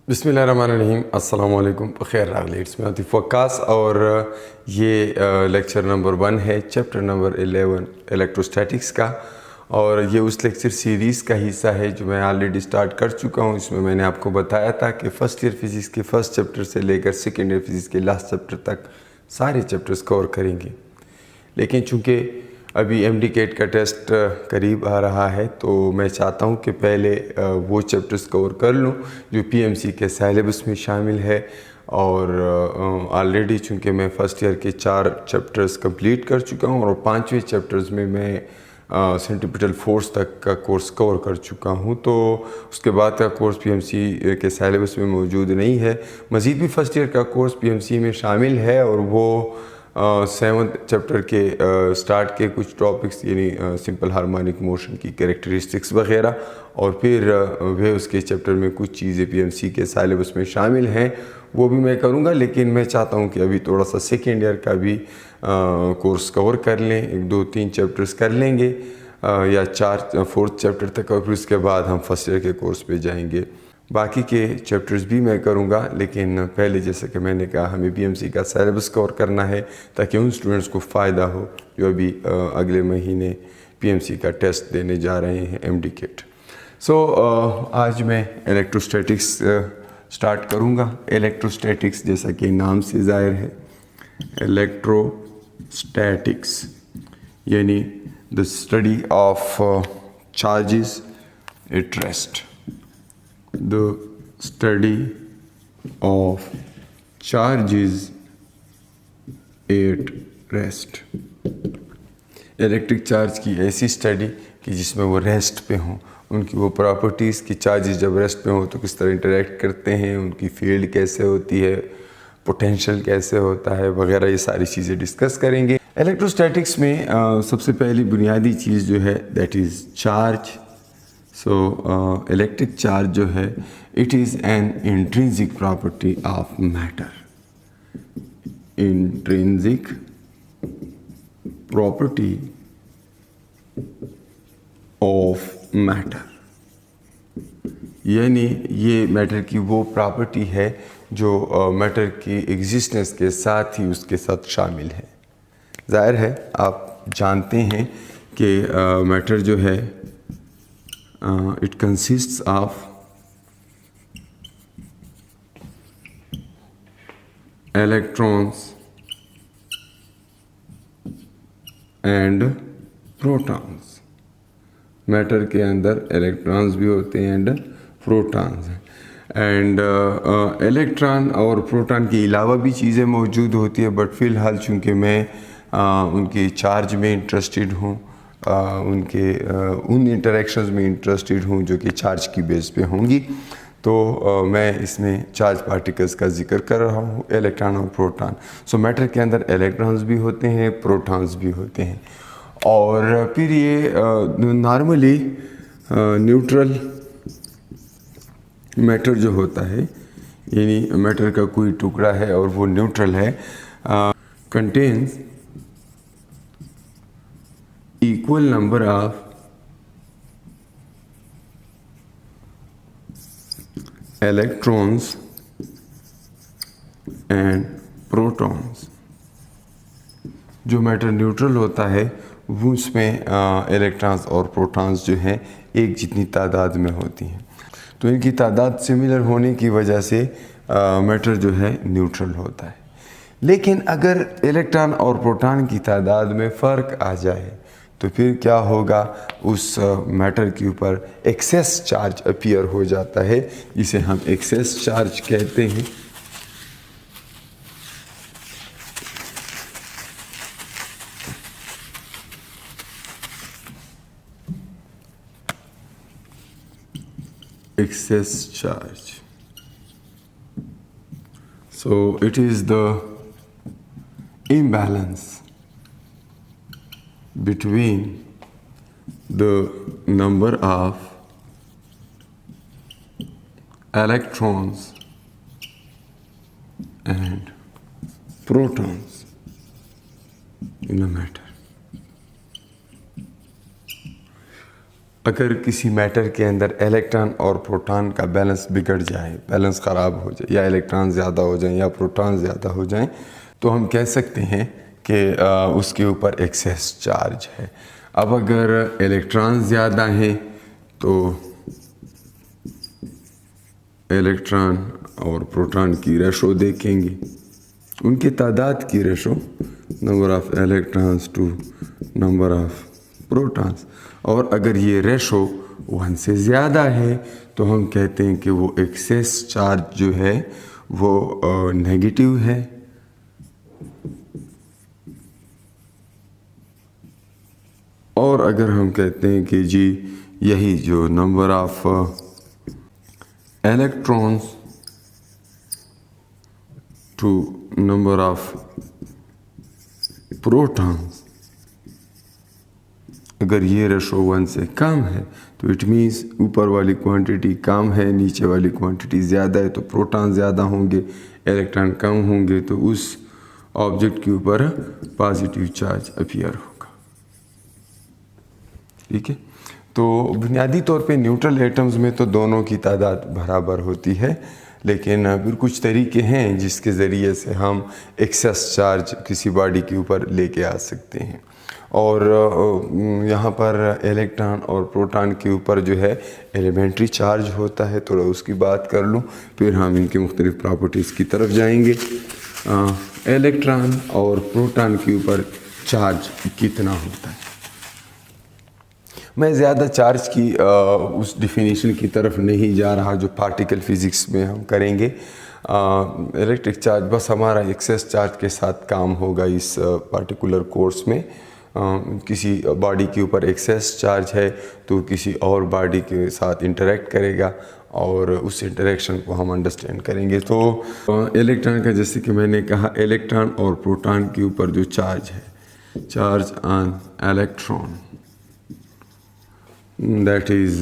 बिस्मिल्लाहिर्रहमानिर्रहीम अस्सलाम वालेकुम खैर इट्स मी आतिफ वक्कास और ये लेक्चर नंबर 1 है चैप्टर नंबर 11 इलेक्ट्रोस्टैटिक्स का। और ये उस लेक्चर सीरीज़ का हिस्सा है जो मैं ऑलरेडी स्टार्ट कर चुका हूँ। इसमें मैंने आपको बताया था कि फ़र्स्ट ईयर फिज़िक्स के फर्स्ट चैप्टर से लेकर सेकेंड ईयर फिज़िक्स के लास्ट चैप्टर तक सारे चैप्टर्स कवर करेंगे। लेकिन चूँकि अभी एमडीकेट का टेस्ट करीब आ रहा है तो मैं चाहता हूँ कि पहले वो चैप्टर्स कवर कर लूँ जो पीएमसी के सिलेबस में शामिल है। और ऑलरेडी चूँकि मैं फ़र्स्ट ईयर के 4 चैप्टर्स कंप्लीट कर चुका हूँ और 5वें चैप्टर्स में मैं सेंट्रीपिटल फोर्स तक का कोर्स कवर कर चुका हूँ, तो उसके बाद का कोर्स पीएमसी के सिलेबस में मौजूद नहीं है। मज़ीद भी फ़र्स्ट ईयर का कोर्स पीएमसी में शामिल है और वो 7th चैप्टर के स्टार्ट के कुछ टॉपिक्स यानी सिंपल हार्मोनिक मोशन की कैरेक्टरिस्टिक्स वगैरह, और फिर वह उसके चैप्टर में कुछ चीज़ें पीएमसी के सिलेबस में शामिल हैं वो भी मैं करूँगा। लेकिन मैं चाहता हूँ कि अभी थोड़ा सा सेकेंड ईयर का भी कोर्स कवर कर लें, 1-2-3 चैप्टर्स कर लेंगे या 4-4th चैप्टर तक, और फिर उसके बाद हम फर्स्ट ईयर के कोर्स पे जाएंगे। बाकी के चैप्टर्स भी मैं करूँगा, लेकिन पहले जैसे कि मैंने कहा हमें पीएमसी का सिलेबस कवर करना है ताकि उन स्टूडेंट्स को फ़ायदा हो जो अभी अगले महीने पीएमसी का टेस्ट देने जा रहे हैं एमडीकेट। आज मैं इलेक्ट्रोस्टैटिक्स स्टार्ट करूँगा। इलेक्ट्रोस्टैटिक्स जैसा कि नाम से ज़ाहिर है, इलेक्ट्रोस्टैटिक्स यानी the study of charges at rest, the study of charges at rest। Electric charge की ऐसी स्टडी कि जिसमें वो रेस्ट पे हों, उनकी वो प्रॉपर्टीज़ कि चार्जेस जब रेस्ट पे हों तो किस तरह इंटरेक्ट करते हैं, उनकी फील्ड कैसे होती है, पोटेंशियल कैसे होता है वगैरह, ये सारी चीज़ें डिस्कस करेंगे। इलेक्ट्रोस्टैटिक्स में सबसे पहली बुनियादी चीज़ जो है that is charge. Electric charge जो है it is an intrinsic property of matter. Intrinsic property of matter यानी ये मैटर की वो प्रॉपर्टी है जो मैटर की एग्जिस्टेंस के साथ ही उसके साथ शामिल है। ज़ाहिर है आप जानते हैं कि मैटर जो है it consists of electrons and protons। Matter के अंदर इलेक्ट्रॉन्स भी होते हैं एंड प्रोटॉन्स हैं। एंड इलेक्ट्रॉन और प्रोटॉन के अलावा भी चीज़ें मौजूद होती है, बट फ़िलहाल चूँकि मैं उनके चार्ज में इंटरेस्टेड हूँ, उन इंटरेक्शंस में इंटरेस्टेड हूँ जो कि चार्ज की बेस पे होंगी, तो मैं इसमें चार्ज पार्टिकल्स का जिक्र कर रहा हूँ, इलेक्ट्रॉन और प्रोटॉन। मैटर के अंदर इलेक्ट्रॉन्स भी होते हैं, प्रोटॉन्स भी होते हैं। और फिर ये नॉर्मली न्यूट्रल मैटर जो होता है, यानी मैटर का कोई टुकड़ा है और वो न्यूट्रल है, contains equal number of electrons and protons। जो मैटर न्यूट्रल होता है वो उसमें इलेक्ट्रॉन्स और प्रोटॉन्स जो हैं एक जितनी तादाद में होती हैं, तो इनकी तादाद सिमिलर होने की वजह से मैटर जो है न्यूट्रल होता है। लेकिन अगर इलेक्ट्रॉन और प्रोटॉन की तादाद में फ़र्क आ जाए तो फिर क्या होगा, उस मैटर के ऊपर एक्सेस चार्ज अपीयर हो जाता है, जिसे हम एक्सेस चार्ज कहते हैं। Excess charge. It is the imbalance between the number of electrons and protons in a matter। अगर किसी मैटर के अंदर इलेक्ट्रॉन और प्रोटॉन का बैलेंस बिगड़ जाए, बैलेंस ख़राब हो जाए, या इलेक्ट्रॉन ज़्यादा हो जाए या प्रोटॉन ज़्यादा हो जाए, तो हम कह सकते हैं कि उसके ऊपर एक्सेस चार्ज है। अब अगर इलेक्ट्रॉन ज़्यादा हैं तो इलेक्ट्रॉन और प्रोटॉन की रेशो देखेंगे, उनकी तादाद की ratio, number of electrons to number of protons. और अगर ये रेशो 1 से ज़्यादा है तो हम कहते हैं कि वो एक्सेस चार्ज जो है वो नेगेटिव है। और अगर हम कहते हैं कि जी यही जो number of electrons to number of protons, अगर ये रेशो 1 से कम है तो इट मीन्स ऊपर वाली क्वांटिटी कम है, नीचे वाली क्वांटिटी ज़्यादा है, तो प्रोटॉन ज़्यादा होंगे, इलेक्ट्रॉन कम होंगे, तो उस ऑब्जेक्ट के ऊपर पॉजिटिव चार्ज अपीयर होगा। ठीक है, तो बुनियादी तौर पे न्यूट्रल एटम्स में तो दोनों की तादाद बराबर होती है, लेकिन फिर कुछ तरीके हैं जिसके ज़रिए से हम एक्सेस चार्ज किसी बॉडी के ऊपर लेके आ सकते हैं। और यहाँ पर इलेक्ट्रॉन और प्रोटॉन के ऊपर जो है एलिमेंट्री चार्ज होता है, थोड़ा उसकी बात कर लूँ, फिर हम इनकी मुख्तलिफ प्रॉपर्टीज़ की तरफ जाएंगे। इलेक्ट्रॉन और प्रोटॉन के ऊपर चार्ज कितना होता है? मैं ज़्यादा चार्ज की उस डिफिनीशन की तरफ नहीं जा रहा जो पार्टिकल फिज़िक्स में हम करेंगे। इलेक्ट्रिक चार्ज बस हमारा एक्सेस चार्ज के साथ काम होगा इस पार्टिकुलर कोर्स में। किसी बॉडी के ऊपर एक्सेस चार्ज है तो किसी और बॉडी के साथ इंटरेक्ट करेगा और उस इंटरेक्शन को हम अंडरस्टैंड करेंगे। तो इलेक्ट्रॉन का, जैसे कि मैंने कहा, इलेक्ट्रॉन और प्रोटॉन के ऊपर जो चार्ज है, charge on electron, that is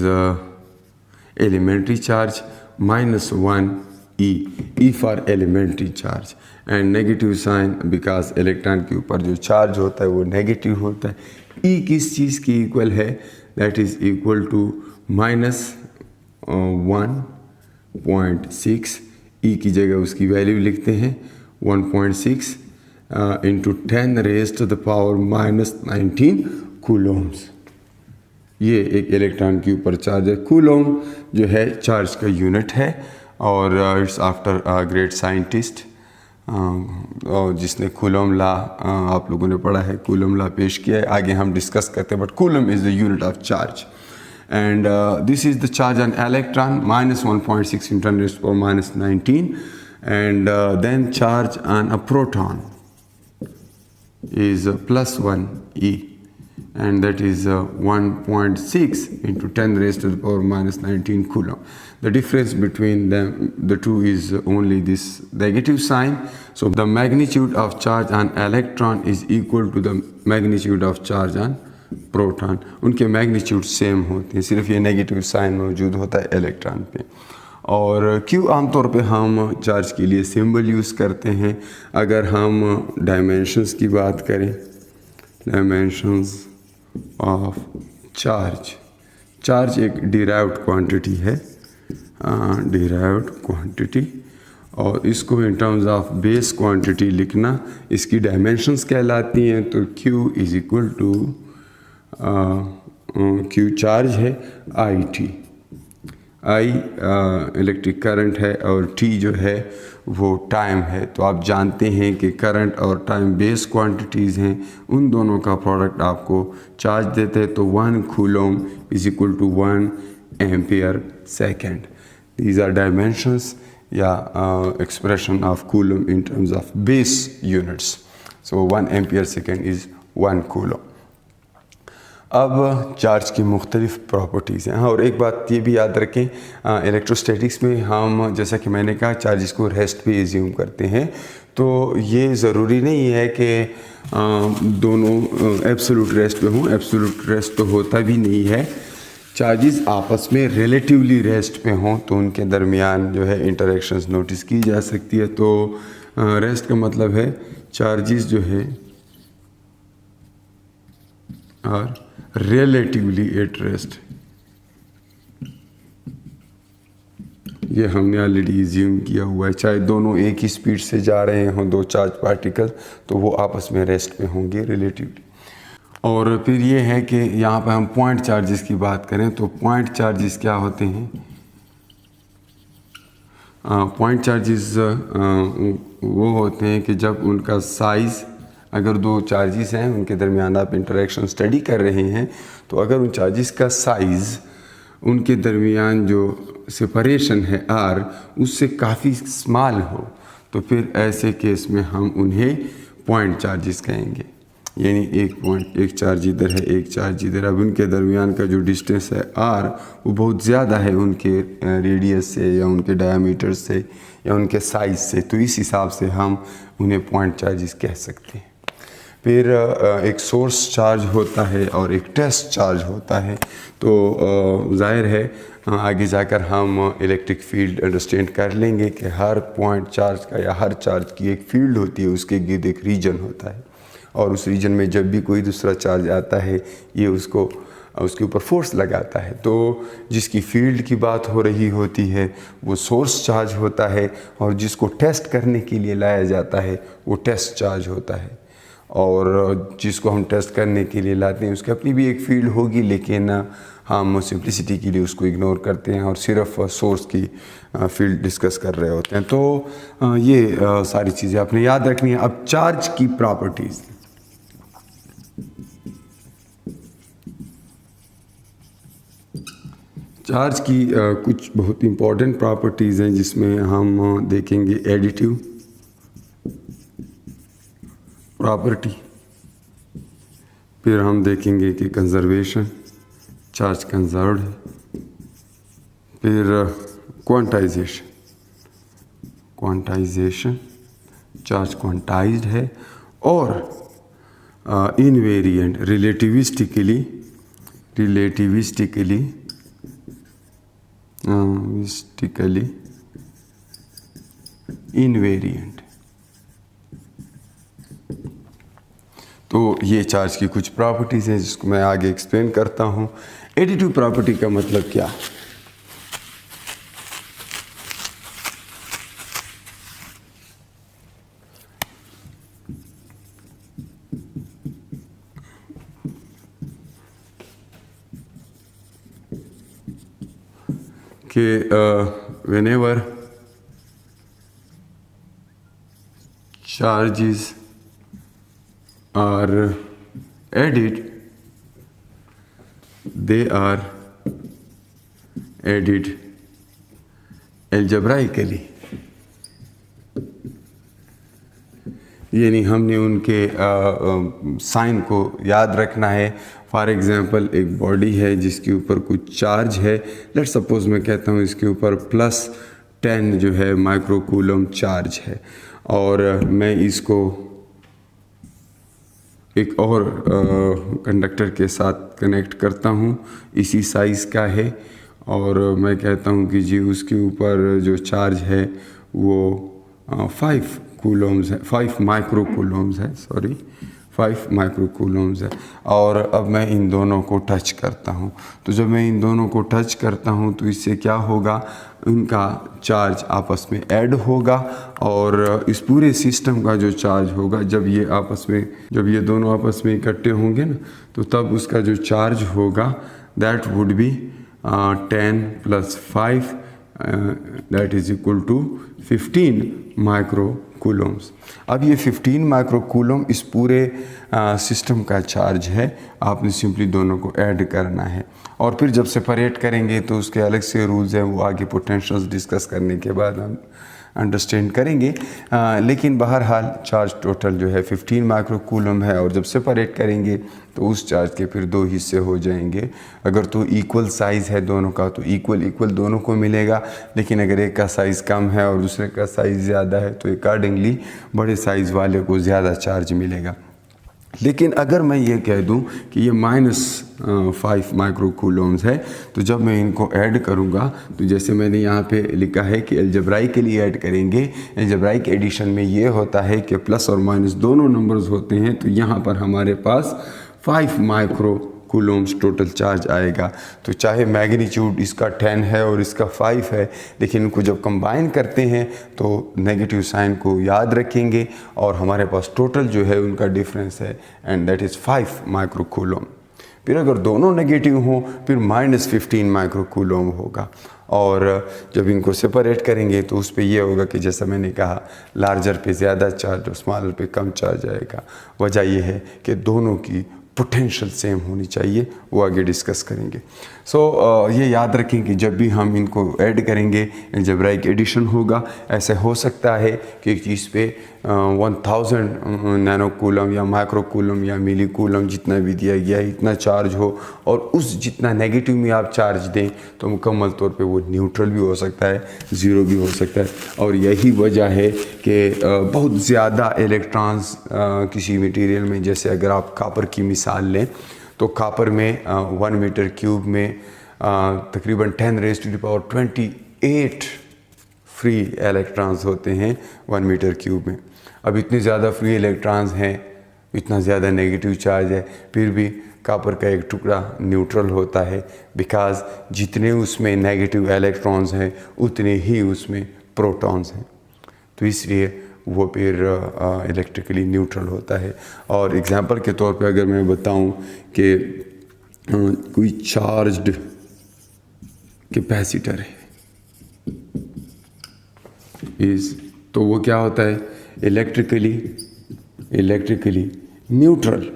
elementary charge -1 E for elementary charge, and negative sign because electron के ऊपर जो चार्ज होता है वो नेगेटिव होता है। E किस चीज़ की इक्वल है? that is equal to -1.6। E की जगह उसकी वैल्यू लिखते हैं 1.6 into 10 raised to the power -19 coulombs. ये एक इलेक्ट्रॉन के ऊपर चार्ज है। कूलोम जो है चार्ज का यूनिट है और इट्स आफ्टर ग्रेट साइंटिस्ट और जिसने कूलोम लॉ आप लोगों ने पढ़ा है, कूलोम लॉ पेश किया है, आगे हम डिस्कस करते हैं, but coulomb is the unit of charge and this is the charge on electron -1.6 × 10⁻⁻19 and then charge on a proton is +1 E, and that is 1.6 into 10 raised to the power -19 coulomb. The difference between them, the two, is only this negative sign. So the magnitude of charge on electron is equal to the magnitude of charge on proton. उनके magnitude same होते हैं, सिर्फ ये negative sign मौजूद होता है electron पे। और क्यों आमतौर पे हम चार्ज के लिए सिंबल यूज़ करते हैं? अगर हम डायमेंशंस की बात करें, डायमेंशंस ऑफ चार्ज, चार्ज एक डिराइव्ड क्वांटिटी है, डिराइव्ड क्वांटिटी, और इसको in terms of base quantity लिखना इसकी डायमेंशंस कहलाती हैं। तो Q is equal to Q charge है, IT, I इलेक्ट्रिक करंट है और T जो है वो टाइम है। तो आप जानते हैं कि करंट और टाइम बेस क्वांटिटीज़ हैं, उन दोनों का प्रोडक्ट आपको चार्ज देते हैं। तो 1 coulomb is equal to 1 ampere second. These are dimensions या expression of coulomb in terms of base units. So 1 ampere second is 1 coulomb. अब चार्ज की मुख्तलिफ प्रॉपर्टीज़ हैं। हाँ, और एक बात ये भी याद रखें, इलेक्ट्रोस्टैटिक्स में हम, जैसा कि मैंने कहा, चार्जेस को रेस्ट पे एज्यूम करते हैं। तो ये ज़रूरी नहीं है कि दोनों एब्सोल्यूट रेस्ट पे हों, एब्सोल्यूट रेस्ट तो होता भी नहीं है। चार्जेस आपस में रिलेटिवली रेस्ट पे हों तो उनके दरमियान जो है इंटरेक्शंस नोटिस की जा सकती है। तो रेस्ट का मतलब है चार्जेस जो है और relatively at rest, ये हमने ऑलरेडी एज्यूम किया हुआ है, चाहे दोनों एक ही स्पीड से जा रहे हों दो चार्ज पार्टिकल, तो वो आपस में रेस्ट में होंगे रिलेटिवली। और फिर ये है कि यहाँ पर हम पॉइंट चार्जेस की बात करें तो पॉइंट चार्जेस क्या होते हैं? पॉइंट चार्जेस वो होते हैं कि जब उनका साइज़, अगर दो चार्जेस हैं उनके दरमियान आप इंटरेक्शन स्टडी कर रहे हैं, तो अगर उन चार्जेस का साइज़ उनके दरमियान जो सेपरेशन है आर उससे काफ़ी स्मॉल हो, तो फिर ऐसे केस में हम उन्हें पॉइंट चार्जेस कहेंगे। यानी एक चार्ज इधर है, एक चार्ज इधर, अब उनके दरमियान का जो डिस्टेंस है आर वो बहुत ज़्यादा है उनके रेडियस से या उनके डायमीटर से या उनके साइज़ से, तो इस हिसाब से हम उन्हें पॉइंट चार्जेस कह सकते हैं। फिर एक सोर्स चार्ज होता है और एक टेस्ट चार्ज होता है। तो जाहिर है आगे जाकर हम इलेक्ट्रिक फील्ड अंडरस्टैंड कर लेंगे कि हर पॉइंट चार्ज का या हर चार्ज की एक फील्ड होती है, उसके गिर्द एक रीजन होता है, और उस रीजन में जब भी कोई दूसरा चार्ज आता है ये उसके ऊपर फोर्स लगाता है। तो जिसकी फील्ड की बात हो रही होती है वो सोर्स चार्ज होता है, और जिसको टेस्ट करने के लिए लाया जाता है वो टेस्ट चार्ज होता है। और जिसको हम टेस्ट करने के लिए लाते हैं उसकी अपनी भी एक फील्ड होगी, लेकिन हम सिंप्लिसिटी के लिए उसको इग्नोर करते हैं और सिर्फ सोर्स की फील्ड डिस्कस कर रहे होते हैं। तो ये सारी चीज़ें आपने याद रखनी है। अब चार्ज की प्रॉपर्टीज़, चार्ज की कुछ बहुत इम्पॉर्टेंट प्रॉपर्टीज़ हैं जिसमें हम देखेंगे एडिटिव प्रॉपर्टी, फिर हम देखेंगे कि कंजर्वेशन, चार्ज कंजर्व्ड है, फिर क्वांटाइजेशन, चार्ज क्वांटाइज्ड है, और इनवेरिएंट, रिलेटिविस्टिकली इनवेरिएंट। तो ये चार्ज की कुछ प्रॉपर्टीज़ हैं जिसको मैं आगे एक्सप्लेन करता हूँ। एडिटिव प्रॉपर्टी का मतलब क्या है? कि whenever charges are added, they are added algebraically, यानी हमने उनके साइन को याद रखना है। फॉर एग्ज़ाम्पल एक बॉडी है जिसके ऊपर कुछ चार्ज है, लेट्स सपोज मैं कहता हूँ इसके ऊपर +10 जो है माइक्रोकूलम चार्ज है, और मैं इसको एक और कंडक्टर के साथ कनेक्ट करता हूँ, इसी साइज़ का है, और मैं कहता हूँ कि जी उसके ऊपर जो चार्ज है वो 5 माइक्रोकूलम्स है, 5 माइक्रोकूलम्स है। और अब मैं इन दोनों को टच करता हूँ, तो जब मैं इन दोनों को टच करता हूँ तो इससे क्या होगा, उनका चार्ज आपस में ऐड होगा, और इस पूरे सिस्टम का जो चार्ज होगा जब ये दोनों आपस में इकट्ठे होंगे ना, तो तब उसका जो चार्ज होगा that would be 10 + 5 that is equal to 15 microcoulombs. अब ये 15 माइक्रोकूलम इस पूरे सिस्टम का चार्ज है, आपने सिंपली दोनों को ऐड करना है, और फिर जब सेपरेट करेंगे तो उसके अलग से रूल्स हैं, वो आगे पोटेंशियल्स डिस्कस करने के बाद हम अंडरस्टैंड करेंगे। लेकिन बहरहाल चार्ज टोटल जो है 15 माइक्रोकूलम है, और जब सेपरेट करेंगे तो उस चार्ज के फिर 2 हिस्से हो जाएंगे। अगर तो इक्वल साइज़ है दोनों का तो इक्वल दोनों को मिलेगा, लेकिन अगर एक का साइज़ कम है और दूसरे का साइज़ ज़्यादा है तो अकॉर्डिंगली बड़े साइज़ वाले को ज़्यादा चार्ज मिलेगा। लेकिन अगर मैं ये कह दूं कि ये -5 माइक्रोकूलम्स है, तो जब मैं इनको ऐड करूंगा तो जैसे मैंने यहाँ पे लिखा है कि अलजेब्राइकली ऐड करेंगे। अलजेब्राइक एडिशन में ये होता है कि प्लस और माइनस दोनों नंबर्स होते हैं, तो यहाँ पर हमारे पास 5 माइक्रो कूलम्स टोटल चार्ज आएगा। तो चाहे मैग्नीट्यूड इसका 10 है और इसका 5 है, लेकिन इनको जब कंबाइन करते हैं तो नेगेटिव साइन को याद रखेंगे और हमारे पास टोटल जो है उनका डिफरेंस है and that is 5 micro coulomb. फिर अगर दोनों नेगेटिव हों फिर -15 माइक्रो कूलम होगा। और जब इनको सेपरेट करेंगे तो उस पर यह होगा कि जैसा मैंने कहा, लार्जर पे ज़्यादा चार्ज और स्मॉलर पे कम चार्ज आएगा। वजह यह है कि दोनों की पोटेंशियल सेम होनी चाहिए, वो आगे डिस्कस करेंगे। ये याद रखें कि जब भी हम इनको ऐड करेंगे, अलजेब्राइक एडिशन होगा, ऐसे हो सकता है कि एक चीज़ पे 1000 नैनो कूलम या माइक्रो कूलम या मिली कूलम जितना भी दिया गया है इतना चार्ज हो, और उस जितना नेगेटिव में आप चार्ज दें तो मुकम्मल तौर पे वो न्यूट्रल भी हो सकता है, ज़ीरो भी हो सकता है। और यही वजह है कि बहुत ज़्यादा इलेक्ट्रॉन्स किसी मटेरियल में, जैसे अगर आप कॉपर की मिसाल लें तो कॉपर में 1 मीटर क्यूब में तकरीबन 10⁻28 फ्री इलेक्ट्रॉन्स होते हैं 1 मीटर क्यूब में। अब इतने ज़्यादा फ्री इलेक्ट्रॉन्स हैं, इतना ज़्यादा नेगेटिव चार्ज है, फिर भी कॉपर का एक टुकड़ा न्यूट्रल होता है, बिकॉज़ जितने उसमें नेगेटिव इलेक्ट्रॉन्स हैं उतने ही उसमें प्रोटॉन्स हैं, तो इसलिए वो फिर इलेक्ट्रिकली न्यूट्रल होता है। और एग्जांपल के तौर पे अगर मैं बताऊं कि कोई चार्ज्ड कैपेसिटर है तो वो क्या होता है, इलेक्ट्रिकली न्यूट्रल।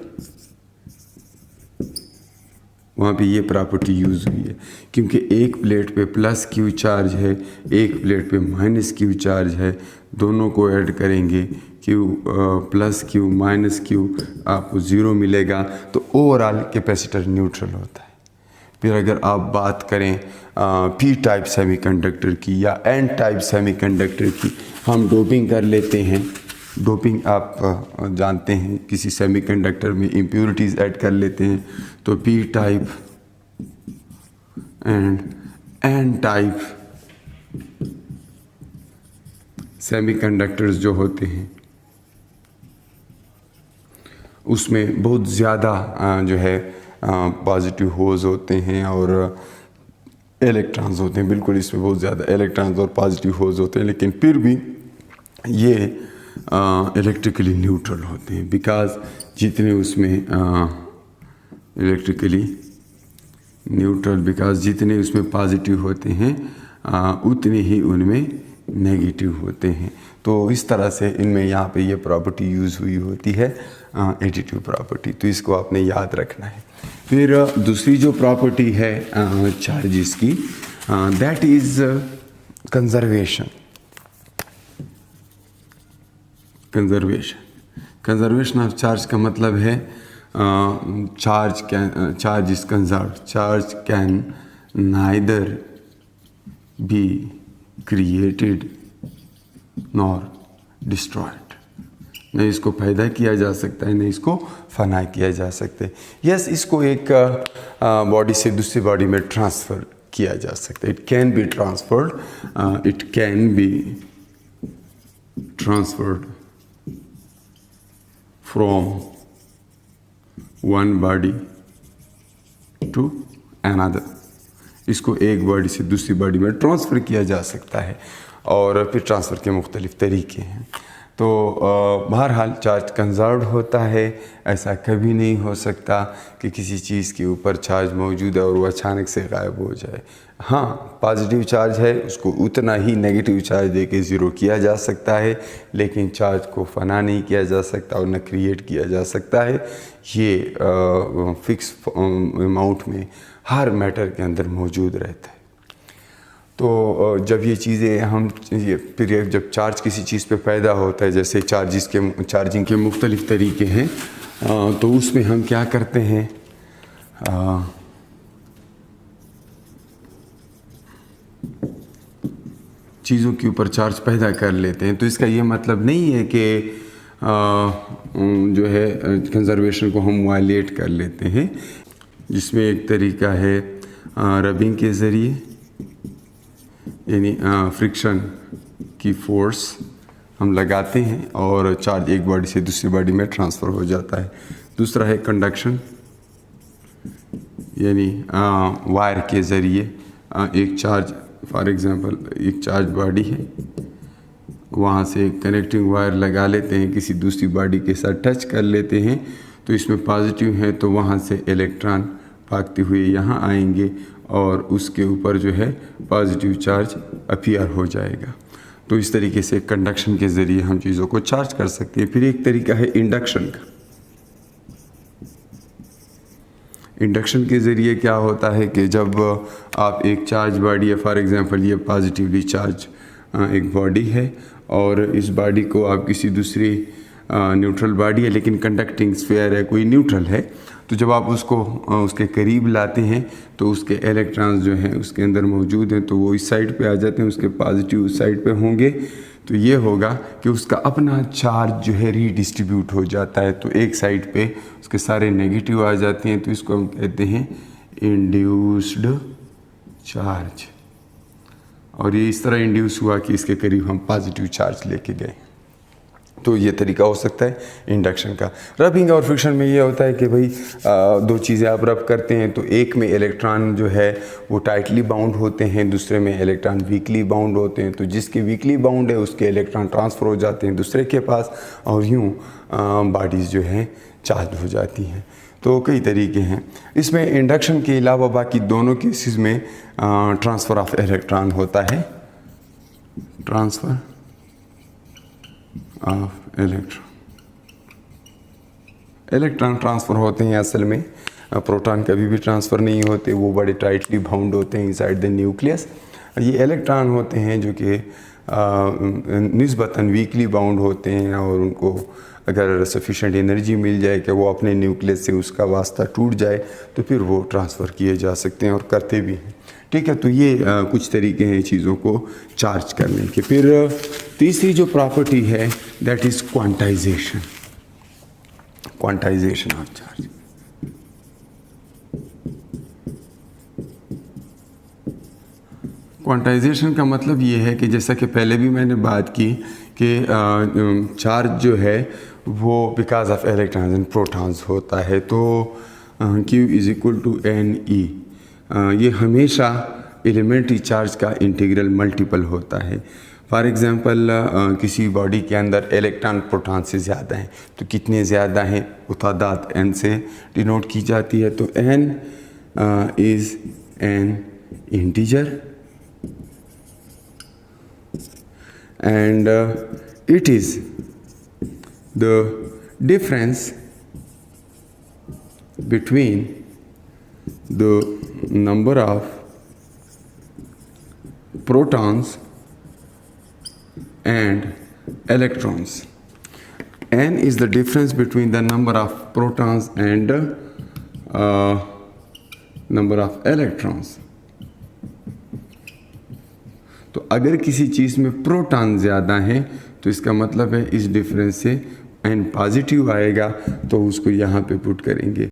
वहाँ पे ये प्रॉपर्टी यूज़ हुई है क्योंकि एक प्लेट पे प्लस क्यू चार्ज है, एक प्लेट पे माइनस क्यू चार्ज है, दोनों को ऐड करेंगे Q plus Q minus Q आपको ज़ीरो मिलेगा, तो ओवरऑल कैपेसिटर न्यूट्रल होता है। फिर अगर आप बात करें पी टाइप सेमीकंडक्टर की या एन टाइप सेमीकंडक्टर की, हम डोपिंग कर लेते हैं। डोपिंग आप जानते हैं, किसी सेमीकंडक्टर में इम्प्योरिटीज़ ऐड कर लेते हैं, तो P type and N type semiconductors जो होते हैं उसमें बहुत ज़्यादा जो है पॉजिटिव होल्स होते हैं और इलेक्ट्रॉन्स होते हैं। बिल्कुल इसमें बहुत ज़्यादा इलेक्ट्रॉन्स और पॉजिटिव होल्स होते हैं, लेकिन फिर भी ये इलेक्ट्रिकली न्यूट्रल होते हैं, बिकॉज़ जितने उसमें इलेक्ट्रिकली न्यूट्रल, बिकॉज़ जितने उसमें पॉजिटिव होते हैं उतने ही उनमें नेगेटिव होते हैं। तो इस तरह से इनमें यहाँ पे ये प्रॉपर्टी यूज़ हुई होती है, एडिटिव प्रॉपर्टी, तो इसको आपने याद रखना है। फिर दूसरी जो प्रॉपर्टी है चार्जेस की, that is conservation of charge का मतलब है charge is conserve, charge can neither be created nor destroyed. न इसको पैदा किया जा सकता है, न इसको फना किया जा सकता है। यस, इसको एक बॉडी से दूसरी बॉडी में ट्रांसफ़र किया जा सकता है। It can be transferred, it can be transferred from one body to another. इसको एक बॉडी से दूसरी बॉडी में ट्रांसफ़र किया जा सकता है और फिर ट्रांसफ़र के मुख्तलिफ़ तरीके हैं। तो बहरहाल चार्ज कंजर्व्ड होता है। ऐसा कभी नहीं हो सकता कि किसी चीज़ के ऊपर चार्ज मौजूद है और वो अचानक से गायब हो जाए। हाँ, पॉजिटिव चार्ज है उसको उतना ही नेगेटिव चार्ज दे के ज़ीरो किया जा सकता है, लेकिन चार्ज को फना नहीं किया जा सकता और न क्रिएट किया जा सकता है। ये फिक्स अमाउंट में हर मैटर के अंदर मौजूद रहता है। तो जब ये चीज़ें फिर जब चार्ज किसी चीज़ पे पैदा होता है, जैसे चार्जिंग के मुख्तलिफ़ तरीके हैं, तो उसमें हम क्या करते हैं, चीज़ों के ऊपर चार्ज पैदा कर लेते हैं। तो इसका ये मतलब नहीं है कि जो है कंजर्वेशन को हम वायलेट कर लेते हैं, जिसमें एक तरीका है रबिंग के ज़रिए, यानी फ्रिक्शन की फोर्स हम लगाते हैं और चार्ज एक बॉडी से दूसरी बॉडी में ट्रांसफ़र हो जाता है। दूसरा है कंडक्शन, यानी वायर के ज़रिए एक चार्ज, फॉर एग्ज़ाम्पल एक चार्ज बॉडी है, वहाँ से कनेक्टिंग वायर लगा लेते हैं, किसी दूसरी बॉडी के साथ टच कर लेते हैं, तो इसमें पॉजिटिव है तो वहाँ से इलेक्ट्रॉन भागते हुए यहाँ आएंगे और उसके ऊपर जो है पॉजिटिव चार्ज अपीयर हो जाएगा। तो इस तरीके से कंडक्शन के ज़रिए हम चीज़ों को चार्ज कर सकते हैं। फिर एक तरीका है इंडक्शन का। इंडक्शन के ज़रिए क्या होता है कि जब आप एक चार्ज बॉडी है, फॉर एग्ज़ाम्पल ये पॉजिटिवली चार्ज एक बॉडी है और इस बॉडी को आप किसी दूसरी न्यूट्रल बॉडी है लेकिन कंडक्टिंग स्फीयर है, कोई न्यूट्रल है, तो जब आप उसको उसके करीब लाते हैं तो उसके इलेक्ट्रॉन्स जो हैं उसके अंदर मौजूद हैं, तो वो इस साइड पे आ जाते हैं, उसके पॉजिटिव उस साइड पे होंगे, तो ये होगा कि उसका अपना चार्ज जो है रीडिस्ट्रीब्यूट हो जाता है। तो एक साइड पे उसके सारे नेगेटिव आ जाते हैं, तो इसको हम कहते हैं इंड्यूस्ड चार्ज। और ये इस तरह इंड्यूस हुआ कि इसके करीब हम पॉजिटिव चार्ज लेके गए। तो ये तरीका हो सकता है इंडक्शन का। रबिंग और फ्रिक्शन में ये होता है कि भाई दो चीज़ें आप रब करते हैं तो एक में इलेक्ट्रॉन जो है वो टाइटली बाउंड होते हैं, दूसरे में इलेक्ट्रॉन वीकली बाउंड होते हैं। तो जिसके वीकली बाउंड है उसके इलेक्ट्रॉन ट्रांसफ़र हो जाते हैं दूसरे के पास और यूँ बॉडीज़ जो हैं चार्ज हो जाती हैं। तो कई तरीके हैं इसमें। इंडक्शन के अलावा बाकी दोनों केसेस में ट्रांसफ़र ऑफ इलेक्ट्रॉन होता है, ट्रांसफ़र ऑफ इलेक्ट्रॉन ट्रांसफ़र होते हैं। असल में प्रोटॉन कभी भी ट्रांसफ़र नहीं होते, वो बड़े टाइटली बाउंड होते हैं इनसाइड द न्यूक्लियस। ये इलेक्ट्रॉन होते हैं जो कि निस्बतन वीकली बाउंड होते हैं और उनको अगर सफिशेंट एनर्जी मिल जाए कि वो अपने न्यूक्लियस से उसका वास्ता टूट जाए तो फिर वो ट्रांसफ़र किए जा सकते हैं और करते भी हैं। ठीक है, तो ये कुछ तरीके हैं चीज़ों को चार्ज करने के। फिर तीसरी जो प्रॉपर्टी है that is quantization, quantization of charge. Quantization का मतलब ये है कि जैसा कि पहले भी मैंने बात की कि चार्ज जो है वो because of electrons and protons होता है। तो Q is equal to NE, ये हमेशा एलिमेंट्री चार्ज का इंटीग्रल मल्टीपल होता है। फॉर एग्ज़ाम्पल किसी बॉडी के अंदर इलेक्ट्रॉन प्रोटॉन से ज़्यादा हैं, तो कितने ज़्यादा हैं वो तादाद n से डिनोट की जाती है। तो n is an integer and it is the difference between the number of protons and electrons. N is the difference between the number of protons and number of electrons. तो अगर किसी चीज़ में proton ज़्यादा हैं तो इसका मतलब है इस डिफरेंस से n पॉजिटिव आएगा, तो उसको यहाँ पे पुट करेंगे।